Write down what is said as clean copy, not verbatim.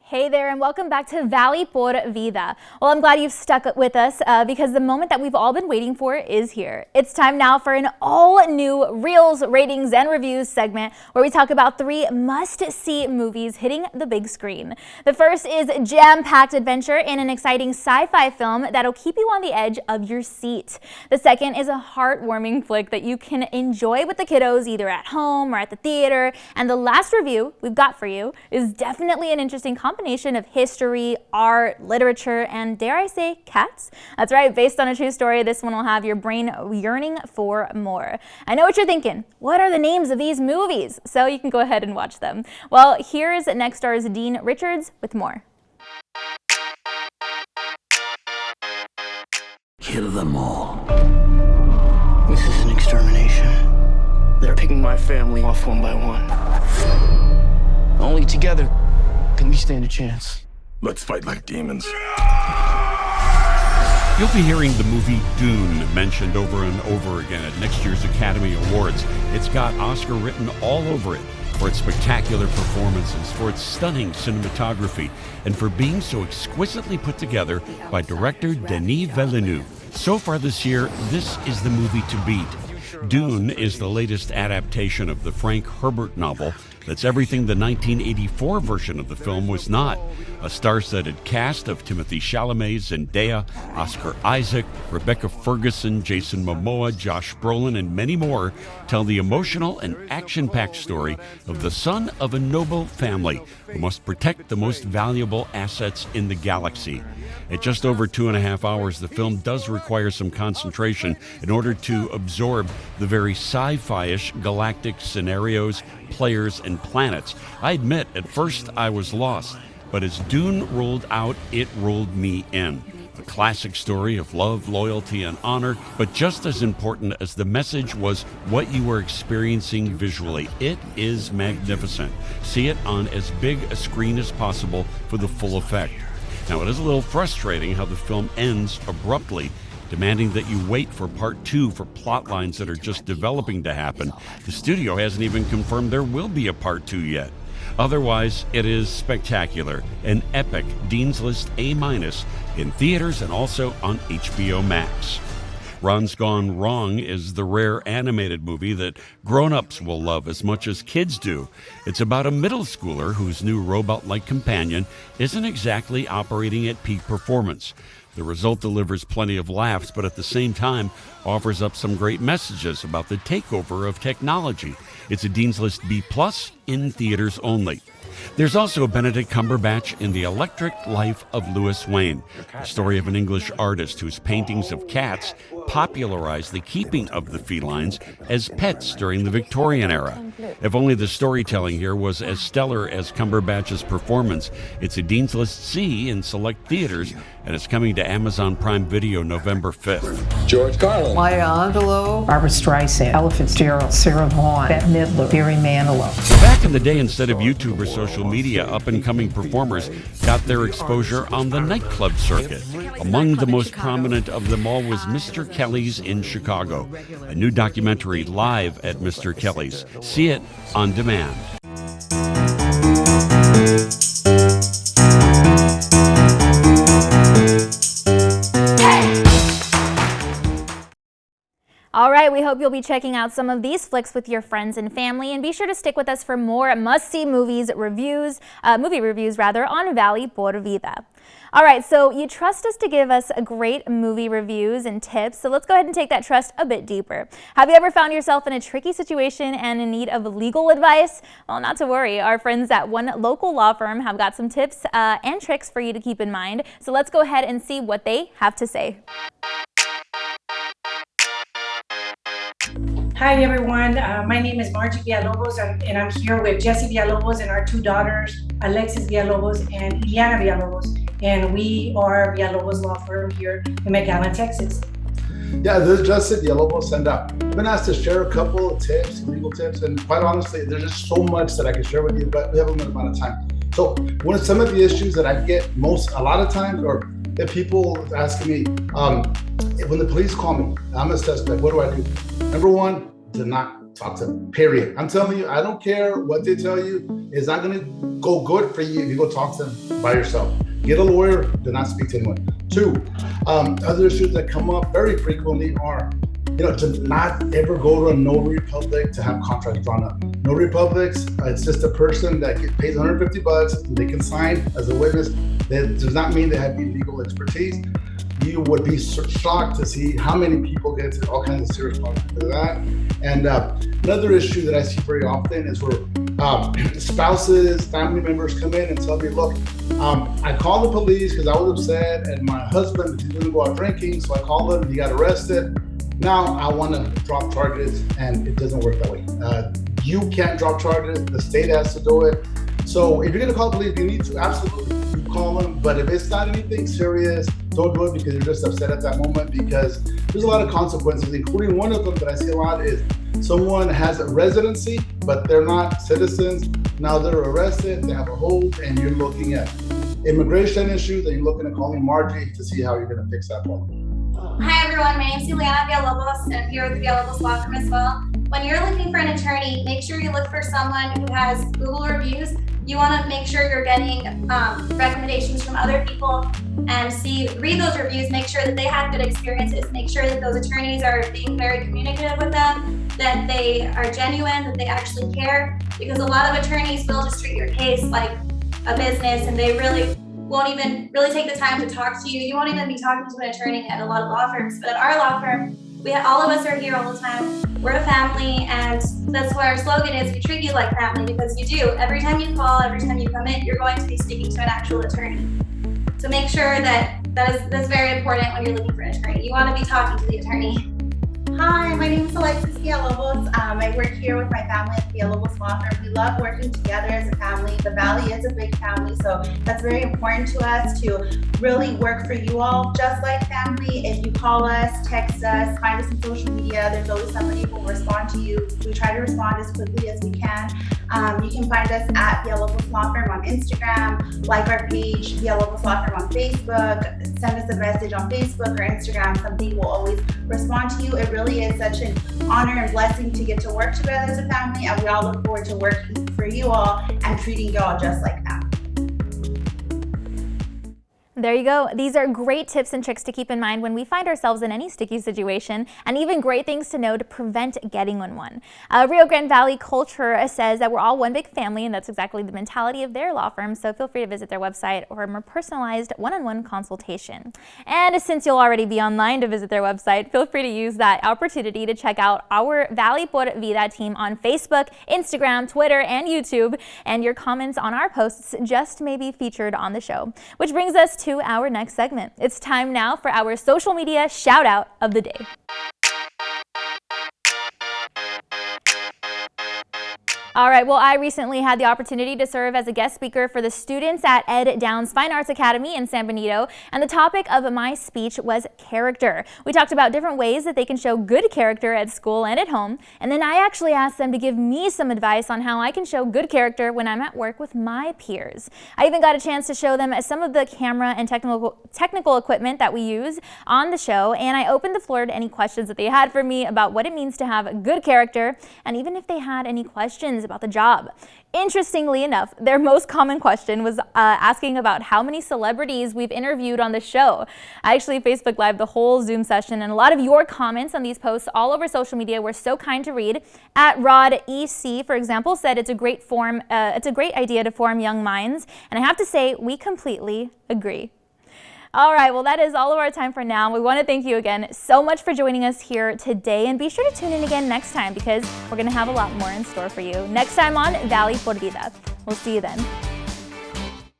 Hey there, and welcome back to Valley por Vida. Well, I'm glad you've stuck with us because the moment that we've all been waiting for is here. It's time now for an all-new Reels, Ratings, and Reviews segment where we talk about 3 must-see movies hitting the big screen. The first is jam-packed adventure in an exciting sci-fi film that'll keep you on the edge of your seat. The second is a heartwarming flick that you can enjoy with the kiddos either at home or at the theater. And the last review we've got for you is definitely an interesting combination of history, art, literature, and dare I say, cats? That's right, based on a true story, this one will have your brain yearning for more. I know what you're thinking. What are the names of these movies? So you can go ahead and watch them. Well, here's Nexstar's Dean Richards with more. Kill them all. This is an extermination. They're picking my family off one by one. Only together can we stand a chance. Let's fight like demons. You'll be hearing the movie Dune mentioned over and over again at next year's Academy Awards. It's got Oscar written all over it for its spectacular performances, for its stunning cinematography, and for being so exquisitely put together by director Denis Villeneuve. So far this year, this is the movie to beat. Dune is the latest adaptation of the Frank Herbert novel that's everything the 1984 version of the film was not. A star-studded cast of Timothée Chalamet, Zendaya, Oscar Isaac, Rebecca Ferguson, Jason Momoa, Josh Brolin, and many more tell the emotional and action-packed story of the son of a noble family who must protect the most valuable assets in the galaxy. At just over 2.5 hours, the film does require some concentration in order to absorb the very sci-fi-ish galactic scenarios, players, and planets. I admit, at first I was lost, but as Dune rolled out, it rolled me in. A classic story of love, loyalty, and honor, but just as important as the message was what you were experiencing visually. It is magnificent. See it on as big a screen as possible for the full effect. Now, it is a little frustrating how the film ends abruptly, demanding that you wait for part 2 for plot lines that are just developing to happen. The studio hasn't even confirmed there will be a part 2 yet. Otherwise, it is spectacular, an epic Dean's List A- in theaters and also on HBO Max. Ron's Gone Wrong is the rare animated movie that grown-ups will love as much as kids do. It's about a middle schooler whose new robot-like companion isn't exactly operating at peak performance. The result delivers plenty of laughs, but at the same time offers up some great messages about the takeover of technology. It's a Dean's List B+ in theaters only. There's also Benedict Cumberbatch in The Electric Life of Louis Wain, the story of an English artist whose paintings of cats popularized the keeping of the felines as pets during the Victorian era. If only the storytelling here was as stellar as Cumberbatch's performance. It's a Dean's List C in select theaters, and it's coming to Amazon Prime Video November 5th. George Carlin. Maya Angelou, Barbara Streisand, Ella Fitzgerald, Sarah Vaughan, Bette Midler, Barry Manilow. Back in the day, instead of YouTube or social media, up-and-coming performers got their exposure on the nightclub circuit. Among the most prominent of them all was Mr. Kelly's in Chicago, a new documentary live at Mr. Kelly's. See it on demand. All right, we hope you'll be checking out some of these flicks with your friends and family, and be sure to stick with us for more must-see movie reviews on Valley por Vida. All right, so you trust us to give us great movie reviews and tips, so let's go ahead and take that trust a bit deeper. Have you ever found yourself in a tricky situation and in need of legal advice? Well, not to worry. Our friends at one local law firm have got some tips and tricks for you to keep in mind, so let's go ahead and see what they have to say. Hi everyone, my name is Margie Villalobos and I'm here with Jessie Villalobos and our 2 daughters, Alexis Villalobos and Ileana Villalobos. And we are Villalobos Law Firm here in McAllen, Texas. Yeah, this is Jessie Villalobos, and I've been asked to share a couple of tips, legal tips, and quite honestly, there's just so much that I can share with you, but we have a limited amount of time. So one of some of the issues that I get a lot of times, or if people asking me, when the police call me, I'm a suspect, what do I do? Number one, do not talk to them, period. I'm telling you, I don't care what they tell you. It's not going to go good for you if you go talk to them by yourself. Get a lawyer, do not speak to anyone. 2, other issues that come up very frequently are, to not ever go to a notary public to have contracts drawn up. Notary publics, it's just a person that pays $150 and they can sign as a witness. That does not mean they have the legal expertise. You would be shocked to see how many people get into all kinds of serious problems because of that. And another issue that I see very often is where spouses, family members come in and tell me, look, I called the police because I was upset and my husband is going to go out drinking. So I called him, he got arrested. Now I want to drop charges, and it doesn't work that way. You can't drop charges. The state has to do it. So if you're going to call the police, you need to absolutely call them. But if it's not anything serious, don't do it because you're just upset at that moment, because there's a lot of consequences, including one of them that I see a lot is someone has a residency, but they're not citizens. Now they're arrested, they have a hold, and you're looking at immigration issues, and you're looking at calling Margie to see how you're going to fix that problem. Hi everyone, my name is Ileana Villalobos, and I'm here with the Villalobos Law Firm as well. When you're looking for an attorney, make sure you look for someone who has Google reviews. You want to make sure you're getting recommendations from other people and read those reviews, make sure that they had good experiences, make sure that those attorneys are being very communicative with them, that they are genuine, that they actually care, because a lot of attorneys will just treat your case like a business and they really won't even really take the time to talk to you. You won't even be talking to an attorney at a lot of law firms, but at our law firm, all of us are here all the time. We're a family, and that's why our slogan is, we treat you like family, because you do. Every time you call, every time you come in, you're going to be speaking to an actual attorney. So make sure that's very important when you're looking for an attorney. You want to be talking to the attorney. Hi, my name is Alexis Villalobos. I work here with my family at the Villalobos Law Firm. We love working together as a family. The Valley is a big family, so that's very important to us to really work for you all just like family. If you call us, text us, find us on social media, there's always somebody who will respond to you. We try to respond as quickly as we can. You can find us at Villalobos Law Firm on Instagram, like our page, Villalobos Law Firm on Facebook, send us a message on Facebook or Instagram. Somebody will always respond to you. It really is such an honor and blessing to get to work together as a family, and we all look forward to working for you all and treating you all just like that. There you go. These are great tips and tricks to keep in mind when we find ourselves in any sticky situation, and even great things to know to prevent getting in one. Rio Grande Valley Culture says that we're all one big family, and that's exactly the mentality of their law firm, so feel free to visit their website or a more personalized one-on-one consultation. And since you'll already be online to visit their website, feel free to use that opportunity to check out our Valley por Vida team on Facebook, Instagram, Twitter, and YouTube, and your comments on our posts just may be featured on the show. Which brings us to our next segment. It's time now for our social media shout out of the day. All right, well, I recently had the opportunity to serve as a guest speaker for the students at Ed Downs Fine Arts Academy in San Benito, and the topic of my speech was character. We talked about different ways that they can show good character at school and at home, and then I actually asked them to give me some advice on how I can show good character when I'm at work with my peers. I even got a chance to show them some of the camera and technical equipment that we use on the show, and I opened the floor to any questions that they had for me about what it means to have good character, and even if they had any questions about the job. Interestingly enough, their most common question was asking about how many celebrities we've interviewed on the show. I actually Facebook Live the whole Zoom session, and a lot of your comments on these posts all over social media were so kind to read. At Rod EC, for example, said it's a great idea to form young minds, and I have to say we completely agree. All right, well, that is all of our time for now. We want to thank you again so much for joining us here today, and be sure to tune in again next time because we're going to have a lot more in store for you. Next time on Valley por Vida. We'll see you then.